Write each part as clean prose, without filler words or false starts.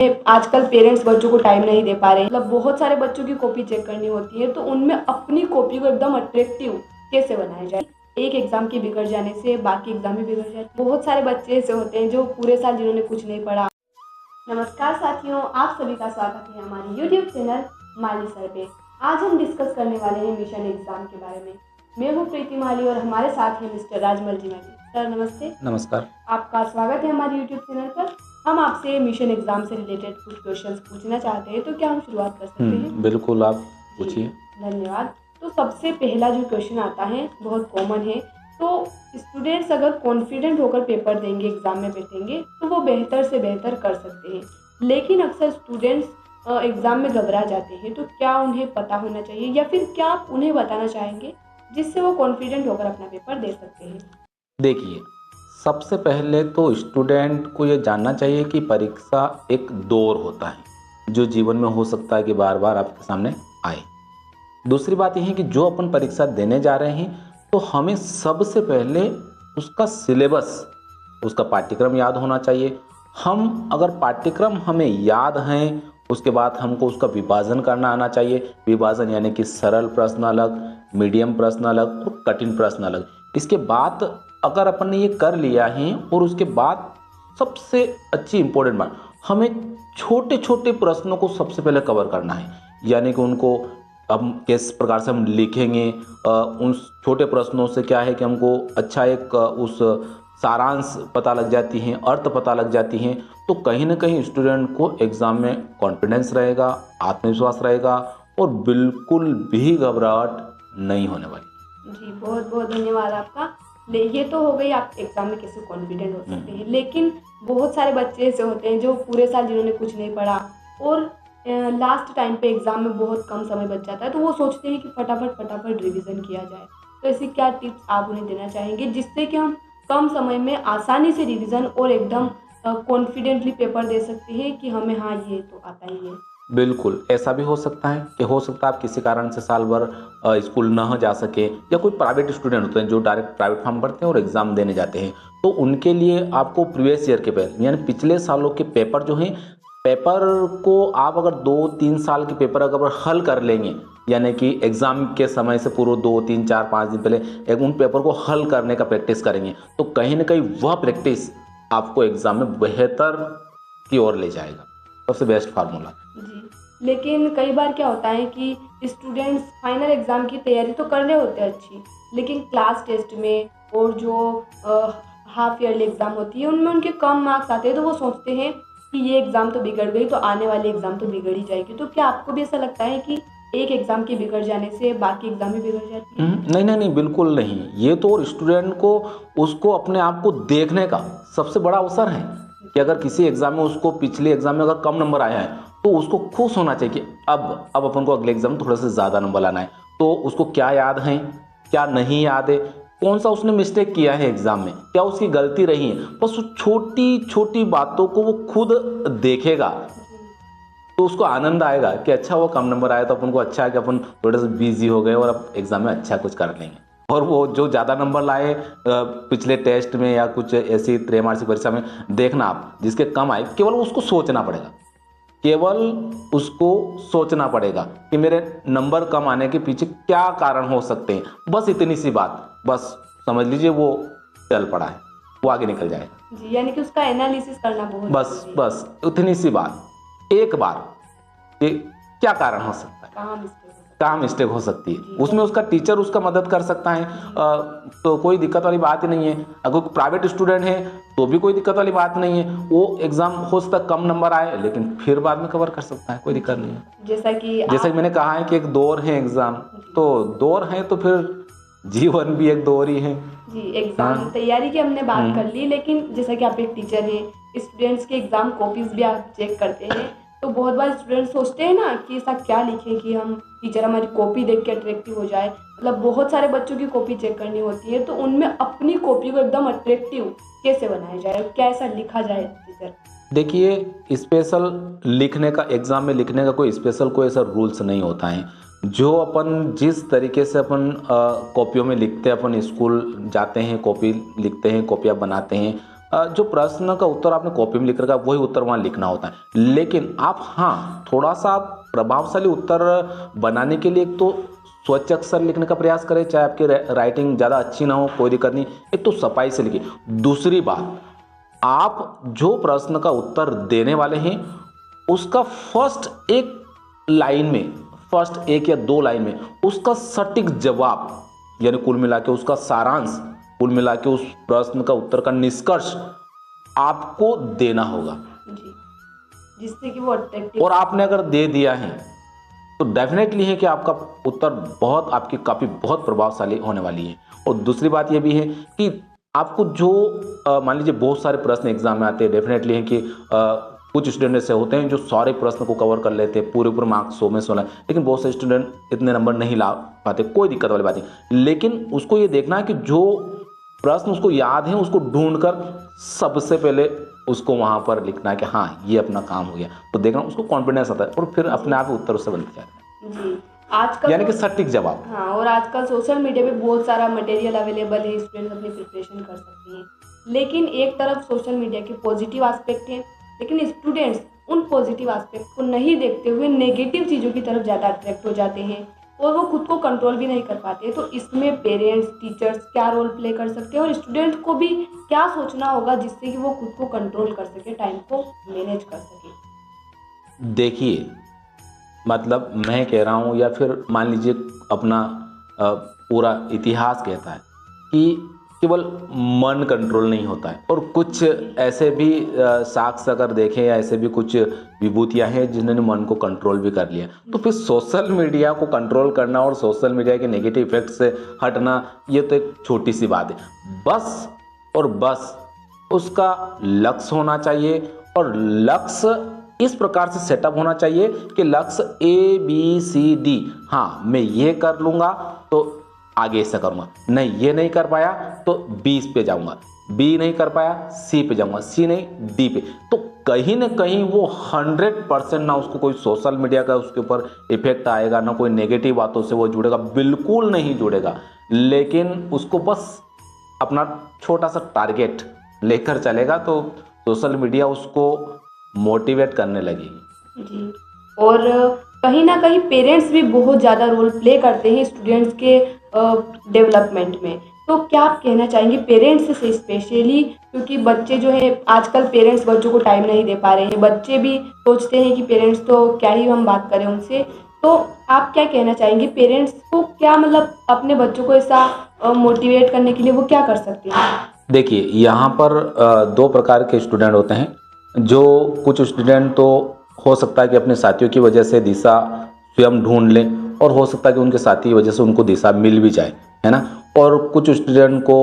आजकल पेरेंट्स बच्चों को टाइम नहीं दे पा रहे हैं, मतलब बहुत सारे बच्चों की कॉपी चेक करनी होती है, तो उनमें अपनी कॉपी को एकदम अट्रैक्टिव कैसे बनाया जाए। एक एग्जाम के बिगड़ जाने से बाकी एग्जाम भी बिगड़ जाते हैं। बहुत सारे बच्चे ऐसे होते हैं जो पूरे साल जिन्होंने कुछ नहीं पढ़ा। नमस्कार साथियों, आप सभी का स्वागत है हमारे YouTube चैनल माली सर पे। आज हम डिस्कस करने वाले हैं मिशन एग्जाम के बारे में। मैं हूँ प्रीति माली और हमारे साथ हैं मिस्टर राजमल जी माली। सर नमस्ते। नमस्कार। आपका स्वागत है हमारे YouTube चैनल पर। हम आपसे मिशन एग्जाम से रिलेटेड कुछ क्वेश्चंस पूछना चाहते हैं, तो क्या हम शुरुआत कर सकते हैं? बिल्कुल, आप पूछिए। धन्यवाद। तो सबसे पहला जो क्वेश्चन आता है बहुत कॉमन है। तो स्टूडेंट्स अगर कॉन्फिडेंट होकर पेपर देंगे, एग्जाम में बैठेंगे, तो वो बेहतर से बेहतर कर सकते हैं। लेकिन अक्सर स्टूडेंट्स एग्जाम में घबरा जाते हैं, तो क्या उन्हें पता होना चाहिए या फिर क्या आप उन्हें बताना चाहेंगे जिससे वो कॉन्फिडेंट होकर अपना पेपर दे सकते हैं? देखिए, सबसे पहले तो स्टूडेंट को ये जानना चाहिए कि परीक्षा एक दौर होता है जो जीवन में हो सकता है कि बार बार आपके सामने आए। दूसरी बात यह है कि जो अपन परीक्षा देने जा रहे हैं तो हमें सबसे पहले उसका सिलेबस, उसका पाठ्यक्रम याद होना चाहिए। हम अगर पाठ्यक्रम हमें याद हैं, उसके बाद हमको उसका विभाजन करना आना चाहिए। विभाजन यानी कि सरल प्रश्न अलग, मीडियम प्रश्न अलग और कठिन प्रश्न अलग। इसके बाद अगर अपन ने ये कर लिया है और उसके बाद सबसे अच्छी इंपॉर्टेंट बात, हमें छोटे छोटे प्रश्नों को सबसे पहले कवर करना है। यानी कि उनको हम किस प्रकार से हम लिखेंगे, उन छोटे प्रश्नों से क्या है कि हमको अच्छा एक उस सारांश पता लग जाती हैं, अर्थ पता लग जाती हैं। तो कहीं ना कहीं स्टूडेंट को एग्ज़ाम में कॉन्फिडेंस रहेगा, आत्मविश्वास रहेगा और बिल्कुल भी घबराहट नहीं होने वाली। जी बहुत बहुत धन्यवाद आपका। ये तो हो गई आप एग्जाम में कैसे कॉन्फिडेंट हो सकते हैं। लेकिन बहुत सारे बच्चे ऐसे होते हैं जो पूरे साल जिन्होंने कुछ नहीं पढ़ा और लास्ट टाइम पे एग्जाम में बहुत कम समय बच जाता है, तो वो सोचते हैं कि फटाफट रिवीजन किया जाए। तो ऐसी क्या टिप्स आप उन्हें देना चाहेंगे जिससे कि हम कम समय में आसानी से रिवीजन और एकदम कॉन्फिडेंटली पेपर दे सकते हैं कि हमें हाँ ये तो आता ही है। बिल्कुल, ऐसा भी हो सकता है कि हो सकता है आप किसी कारण से साल भर स्कूल न जा सके, या कोई प्राइवेट स्टूडेंट होते हैं जो डायरेक्ट प्राइवेट फॉर्म भरते हैं और एग्ज़ाम देने जाते हैं। तो उनके लिए आपको प्रीवियस ईयर के पेपर यानी पिछले सालों के पेपर जो हैं, पेपर को आप अगर 2-3 साल के पेपर अगर हल कर लेंगे, यानी कि एग्ज़ाम के समय से पूर्व 2-3-4-5 दिन पहले एक उन पेपर को हल करने का प्रैक्टिस करेंगे, तो कहीं ना कहीं वह प्रैक्टिस आपको एग्ज़ाम में बेहतर की ओर ले जाएगा। सबसे बेस्ट फार्मूला। जी, लेकिन कई बार क्या होता है कि स्टूडेंट्स फाइनल एग्ज़ाम की तैयारी तो कर रहे होते हैं अच्छी, लेकिन क्लास टेस्ट में और जो हाफ ईयरली एग्ज़ाम होती है उनमें उनके कम मार्क्स आते हैं, तो वो सोचते हैं कि ये एग्ज़ाम तो बिगड़ गई, तो आने वाली एग्ज़ाम तो बिगड़ ही जाएगी। तो क्या आपको भी ऐसा लगता है कि एक एग्ज़ाम के बिगड़ जाने से बाकी एग्ज़ाम भी बिगड़ जाती है? नहीं नहीं नहीं, बिल्कुल नहीं। ये तो स्टूडेंट को उसको अपने आप को देखने का सबसे बड़ा अवसर है कि अगर किसी एग्जाम में उसको पिछले एग्जाम में अगर कम नंबर आया है तो उसको खुश होना चाहिए कि अब अपन को अगले एग्जाम में थोड़ा सा ज़्यादा नंबर लाना है। तो उसको क्या याद है, क्या नहीं याद है, कौन सा उसने मिस्टेक किया है एग्जाम में, क्या उसकी गलती रही है, बस उस छोटी छोटी बातों को वो खुद देखेगा तो उसको आनंद आएगा कि अच्छा वो कम नंबर आया तो अपन को अच्छा है कि अपन थोड़े से बिजी हो गए और अब एग्जाम में अच्छा कुछ कर लेंगे। और वो जो ज़्यादा नंबर लाए पिछले टेस्ट में या कुछ ऐसी त्रैमासिक परीक्षा में, देखना आप जिसके कम आए, केवल उसको सोचना पड़ेगा, केवल उसको सोचना पड़ेगा कि मेरे नंबर कम आने के पीछे क्या कारण हो सकते हैं। बस इतनी सी बात, बस समझ लीजिए वो चल पड़ा है, वो आगे निकल जाएगा। जी, यानी कि उसका एनालिसिस करना बहुत बस जरूरी है। बस उतनी सी बात, एक बार कि क्या कारण हो सकता है, कहाँ मिस्टेक हो सकती है, उसमें उसका टीचर उसका मदद कर सकता है। तो कोई दिक्कत वाली बात ही नहीं है। अगर प्राइवेट स्टूडेंट है तो भी कोई दिक्कत वाली बात नहीं है, वो एग्जाम हो सकता कम नंबर आए लेकिन फिर बाद में कवर कर सकता है, कोई दिक्कत नहीं है। जैसा कि मैंने कहा है कि एक दौर है एग्जाम, तो दौर है तो फिर जीवन भी एक दौर ही है। जी, एग्जाम तैयारी की हमने बात कर ली, लेकिन जैसा कि आप एक टीचर हैं, स्टूडेंट्स के एग्जाम कॉपीज भी आप चेक करते हैं, तो बहुत बार स्टूडेंट्स सोचते हैं ना कि ऐसा क्या लिखें कि हम टीचर हमारी कॉपी देख के अट्रैक्टिव हो जाए। मतलब बहुत सारे बच्चों की कॉपी चेक करनी होती है, तो उनमें अपनी कॉपी को एकदम अट्रैक्टिव कैसे बनाया जाए, क्या ऐसा लिखा जाए टीचर? देखिए, स्पेशल लिखने का, एग्ज़ाम में लिखने का कोई स्पेशल कोई ऐसा रूल्स नहीं होता है। जो अपन जिस तरीके से अपन कॉपियों में लिखते हैं, अपन स्कूल जाते हैं कॉपी लिखते हैं, कॉपियाँ बनाते हैं, जो प्रश्न का उत्तर आपने कॉपी में लिख रखा है वही उत्तर वहाँ लिखना होता है। लेकिन आप हाँ थोड़ा सा प्रभावशाली उत्तर बनाने के लिए एक तो स्वच्छ अक्षर लिखने का प्रयास करें, चाहे आपकी राइटिंग ज़्यादा अच्छी ना हो कोई दिक्कत नहीं, एक तो सफाई से लिखिए। दूसरी बात, आप जो प्रश्न का उत्तर देने वाले हैं उसका फर्स्ट एक लाइन में, फर्स्ट एक या दो लाइन में उसका सटीक जवाब, यानी कुल मिला के उसका सारांश, कुल मिला के उस प्रश्न का उत्तर का निष्कर्ष आपको देना होगा जी, जिससे कि वो अट्रैक्टिव। और आपने अगर दे दिया है तो डेफिनेटली है कि आपका उत्तर बहुत, आपकी कॉपी बहुत प्रभावशाली होने वाली है। और दूसरी बात यह भी है कि आपको जो मान लीजिए बहुत सारे प्रश्न एग्जाम में आते हैं, डेफिनेटली है कि कुछ स्टूडेंट ऐसे होते हैं जो सारे प्रश्न को कवर कर लेते हैं, पूरे मार्क्स 100 में 16, लेकिन बहुत से स्टूडेंट इतने नंबर नहीं ला पाते, कोई दिक्कत वाली बात नहीं। लेकिन उसको ये देखना है कि जो प्रश्न उसको याद है उसको ढूंढकर सबसे पहले उसको वहां पर लिखना है कि हाँ ये अपना काम हो गया, तो देखना उसको कॉन्फिडेंस आता है और फिर अपने आप उत्तर उससे बनते जाते हैं। जी, आजकल यानी कि सटीक जवाब। हाँ, और आजकल सोशल मीडिया पे बहुत सारा मटेरियल अवेलेबल है, स्टूडेंट्स अपनी प्रिपरेशन कर सकते हैं। लेकिन एक तरफ सोशल मीडिया के पॉजिटिव एस्पेक्ट हैं, लेकिन स्टूडेंट्स उन पॉजिटिव एस्पेक्ट को नहीं देखते हुए नेगेटिव चीज़ों की तरफ ज़्यादा अट्रैक्ट हो जाते हैं और वो खुद को कंट्रोल भी नहीं कर पाते। तो इसमें पेरेंट्स, टीचर्स क्या रोल प्ले कर सकते हैं और स्टूडेंट को भी क्या सोचना होगा जिससे कि वो खुद को कंट्रोल कर सके, टाइम को मैनेज कर सके? देखिए, मतलब मैं कह रहा हूँ या फिर मान लीजिए अपना पूरा इतिहास कहता है कि केवल मन कंट्रोल नहीं होता है, और कुछ ऐसे भी साक्ष्य अगर देखें या ऐसे भी कुछ विभूतियाँ हैं जिन्होंने मन को कंट्रोल भी कर लिया। तो फिर सोशल मीडिया को कंट्रोल करना और सोशल मीडिया के नेगेटिव इफेक्ट से हटना ये तो एक छोटी सी बात है। बस और बस उसका लक्ष्य होना चाहिए, और लक्ष्य इस प्रकार से सेटअप होना चाहिए कि लक्ष्य ABCD, हाँ मैं ये कर लूँगा तो आगे ऐसा करूँगा, नहीं ये नहीं कर पाया तो B पे जाऊँगा, B नहीं कर पाया C पे जाऊँगा, C नहीं D पे। तो कहीं ना कहीं वो 100% ना उसको कोई सोशल मीडिया का उसके ऊपर इफेक्ट आएगा, ना कोई नेगेटिव बातों से वो जुड़ेगा, बिल्कुल नहीं जुड़ेगा। लेकिन उसको बस अपना छोटा सा टारगेट लेकर चलेगा तो सोशल मीडिया उसको मोटिवेट करने लगेगी। जी, और कहीं ना कहीं पेरेंट्स भी बहुत ज़्यादा रोल प्ले करते हैं स्टूडेंट्स के डेवलपमेंट में। तो क्या आप कहना चाहेंगे पेरेंट्स से स्पेशली, क्योंकि बच्चे जो है आजकल पेरेंट्स बच्चों को टाइम नहीं दे पा रहे हैं, बच्चे भी सोचते हैं कि पेरेंट्स तो क्या ही हम बात करें उनसे। तो आप क्या कहना चाहेंगे पेरेंट्स को, क्या मतलब अपने बच्चों को ऐसा मोटिवेट करने के लिए वो क्या कर सकते हैं? देखिए, यहाँ पर दो प्रकार के स्टूडेंट होते हैं। जो कुछ स्टूडेंट तो हो सकता है कि अपने साथियों की वजह से दिशा स्वयं ढूंढ लें, और हो सकता है कि उनके साथी की वजह से उनको दिशा मिल भी जाए, है ना। और कुछ स्टूडेंट को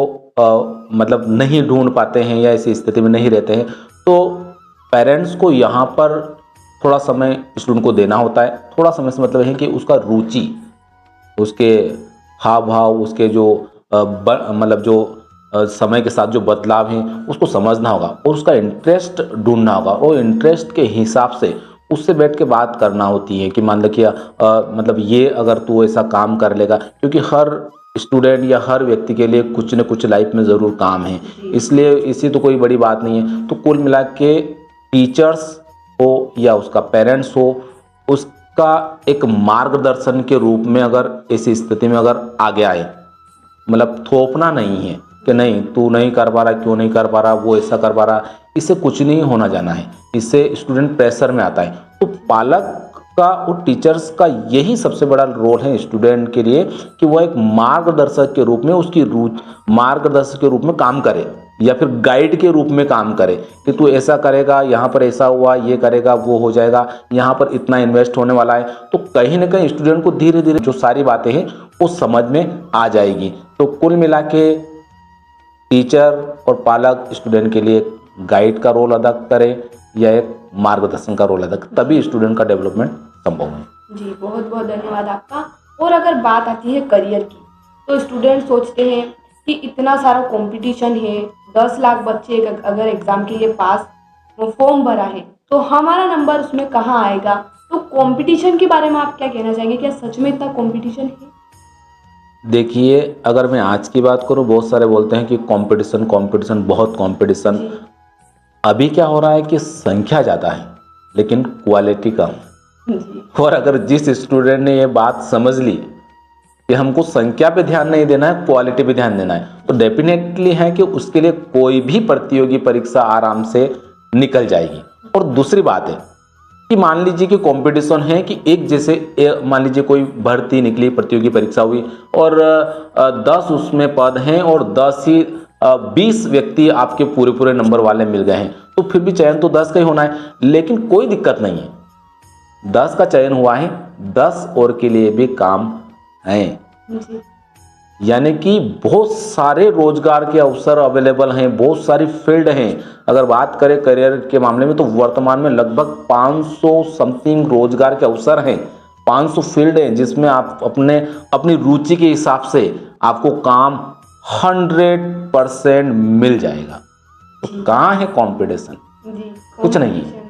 मतलब नहीं ढूंढ पाते हैं या ऐसी स्थिति में नहीं रहते हैं, तो पेरेंट्स को यहाँ पर थोड़ा समय स्टूडेंट को देना होता है। थोड़ा समय से मतलब है कि उसका रुचि, उसके हाव भाव, उसके जो मतलब जो समय के साथ जो बदलाव हैं उसको समझना होगा और उसका इंटरेस्ट ढूंढना होगा, और इंटरेस्ट के हिसाब से उससे बैठ के बात करना होती है कि मान लो कि मतलब ये अगर तू ऐसा काम कर लेगा, क्योंकि हर स्टूडेंट या हर व्यक्ति के लिए कुछ न कुछ लाइफ में ज़रूर काम है, इसलिए इसी तो कोई बड़ी बात नहीं है। तो कुल मिला के टीचर्स हो या उसका पेरेंट्स हो, उसका एक मार्गदर्शन के रूप में अगर ऐसी स्थिति में अगर आगे आए, मतलब थोपना नहीं है कि नहीं तू नहीं कर पा रहा, क्यों नहीं कर पा रहा, वो ऐसा कर पा रहा, इससे कुछ नहीं होना जाना है, इससे स्टूडेंट प्रेशर में आता है। तो पालक का और टीचर्स का यही सबसे बड़ा रोल है स्टूडेंट के लिए कि वह एक मार्गदर्शक के रूप में, उसकी मार्गदर्शक के रूप में काम करे, या फिर गाइड के रूप में काम करे कि तू ऐसा करेगा, यहाँ पर ऐसा हुआ, ये करेगा वो हो जाएगा, यहाँ पर इतना इन्वेस्ट होने वाला है। तो कहीं ना कहीं स्टूडेंट को धीरे धीरे जो सारी बातें हैं वो समझ में आ जाएगी। तो कुल मिला के टीचर और पालक स्टूडेंट के लिए गाइड का रोल अदा करे या एक मार्गदर्शन का रोल अदा करे, तभी स्टूडेंट का डेवलपमेंट संभव है। जी, बहुत बहुत धन्यवाद आपका। और अगर बात आती है करियर की, तो स्टूडेंट सोचते हैं कि इतना सारा कंपटीशन है, 10 लाख बच्चे अगर एग्ज़ाम के लिए पास फॉर्म भरा है तो हमारा नंबर उसमें कहाँ आएगा? तो कंपटीशन के बारे में आप क्या कहना चाहेंगे? क्या सच में इतना कंपटीशन है? देखिए, अगर मैं आज की बात करूं, बहुत सारे बोलते हैं कि कंपटीशन कंपटीशन, बहुत कंपटीशन। जी अभी क्या हो रहा है कि संख्या ज़्यादा है लेकिन क्वालिटी कम। जी और अगर जिस स्टूडेंट ने ये बात समझ ली कि हमको संख्या पे ध्यान नहीं देना है, क्वालिटी पे ध्यान देना है, तो डेफिनेटली है कि उसके लिए कोई भी प्रतियोगी परीक्षा आराम से निकल जाएगी। और दूसरी बात है कि मान लीजिए कि कंपटीशन है कि एक जैसे मान लीजिए कोई भर्ती निकली, प्रतियोगी परीक्षा हुई और 10 उसमें पद हैं और 10 ही 20 व्यक्ति आपके पूरे पूरे नंबर वाले मिल गए हैं, तो फिर भी चयन तो 10 का ही होना है। लेकिन कोई दिक्कत नहीं है, 10 का चयन हुआ है, 10 और के लिए भी काम है। जी यानी कि बहुत सारे रोजगार के अवसर अवेलेबल हैं, बहुत सारी फील्ड हैं। अगर बात करें करियर के मामले में तो वर्तमान में लगभग 500 समथिंग रोजगार के अवसर हैं, 500 फील्ड हैं जिसमें आप अपनी रुचि के हिसाब से आपको काम 100% मिल जाएगा। तो कहाँ है कंपटीशन? जी कुछ नहीं है,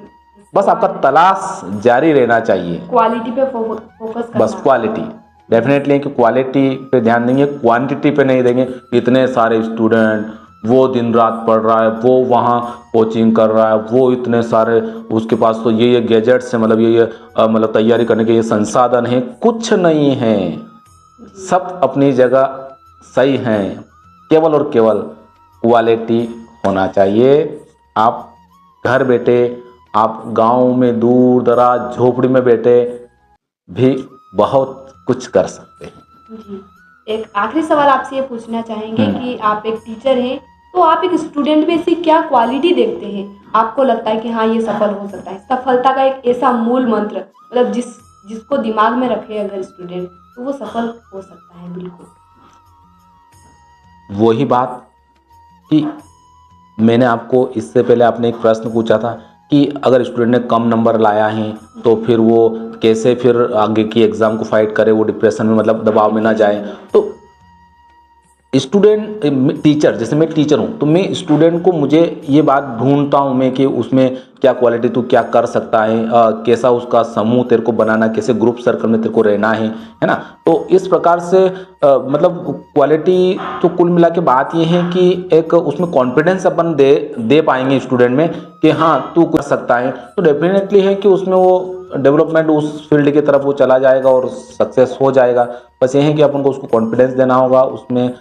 बस आपका तलाश जारी रहना चाहिए। क्वालिटी पे फोकस करना, बस क्वालिटी डेफिनेटली कि क्वालिटी पे ध्यान देंगे, क्वांटिटी पे नहीं देंगे। इतने सारे स्टूडेंट, वो दिन रात पढ़ रहा है, वो वहाँ कोचिंग कर रहा है, वो इतने सारे, उसके पास तो ये गैजेट्स है, मतलब ये मतलब तैयारी करने के ये संसाधन है, कुछ नहीं है। सब अपनी जगह सही हैं, केवल और केवल क्वालिटी होना चाहिए। आप घर बैठे, आप गांव में दूर दराज झोपड़ी में बैठे भी बहुत कुछ कर सकते हैं। जी एक आखिरी सवाल आपसे ये पूछना चाहेंगे कि आप एक टीचर हैं, तो आप एक स्टूडेंट में ऐसी क्या क्वालिटी देखते हैं, आपको लगता है कि हाँ ये सफल हो सकता है? सफलता का एक ऐसा मूल मंत्र, मतलब जिसको दिमाग में रखे अगर स्टूडेंट, तो वो सफल हो सकता है बिल्कुल। वही बात कि मैंने आपको इससे पहले आपने एक प्रश्न पूछा था कि अगर स्टूडेंट ने कम नंबर लाया है तो फिर वो कैसे फिर आगे की एग्ज़ाम को फाइट करे, वो डिप्रेशन में मतलब दबाव में ना जाए। तो स्टूडेंट टीचर, जैसे मैं टीचर हूँ तो मैं स्टूडेंट को, मुझे ये बात ढूंढता हूँ मैं कि उसमें क्या क्वालिटी, तू क्या कर सकता है, कैसा उसका समूह तेरे को बनाना, कैसे ग्रुप सर्कल में तेरे को रहना है ना। तो इस प्रकार से मतलब क्वालिटी तो कुल मिला के बात ये है कि एक उसमें कॉन्फिडेंस अपन दे पाएंगे स्टूडेंट में कि हाँ तू कर सकता है, तो डेफिनेटली है कि उसमें वो डेवलपमेंट उस फील्ड की तरफ वो चला जाएगा और सक्सेस हो जाएगा। बस ये है कि अपन को उसको कॉन्फिडेंस देना होगा, उसमें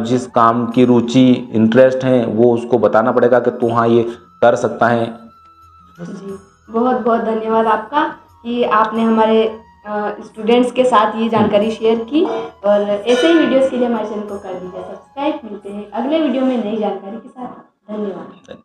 जिस काम की रुचि इंटरेस्ट है वो उसको बताना पड़ेगा कि तू हाँ ये कर सकता है। जी बहुत बहुत धन्यवाद आपका कि आपने हमारे स्टूडेंट्स के साथ ये जानकारी शेयर की, और ऐसे ही वीडियोस के लिए हमारे चैनल को कर दीजिए सब्सक्राइब। मिलते हैं अगले वीडियो में नई जानकारी के साथ। धन्यवाद।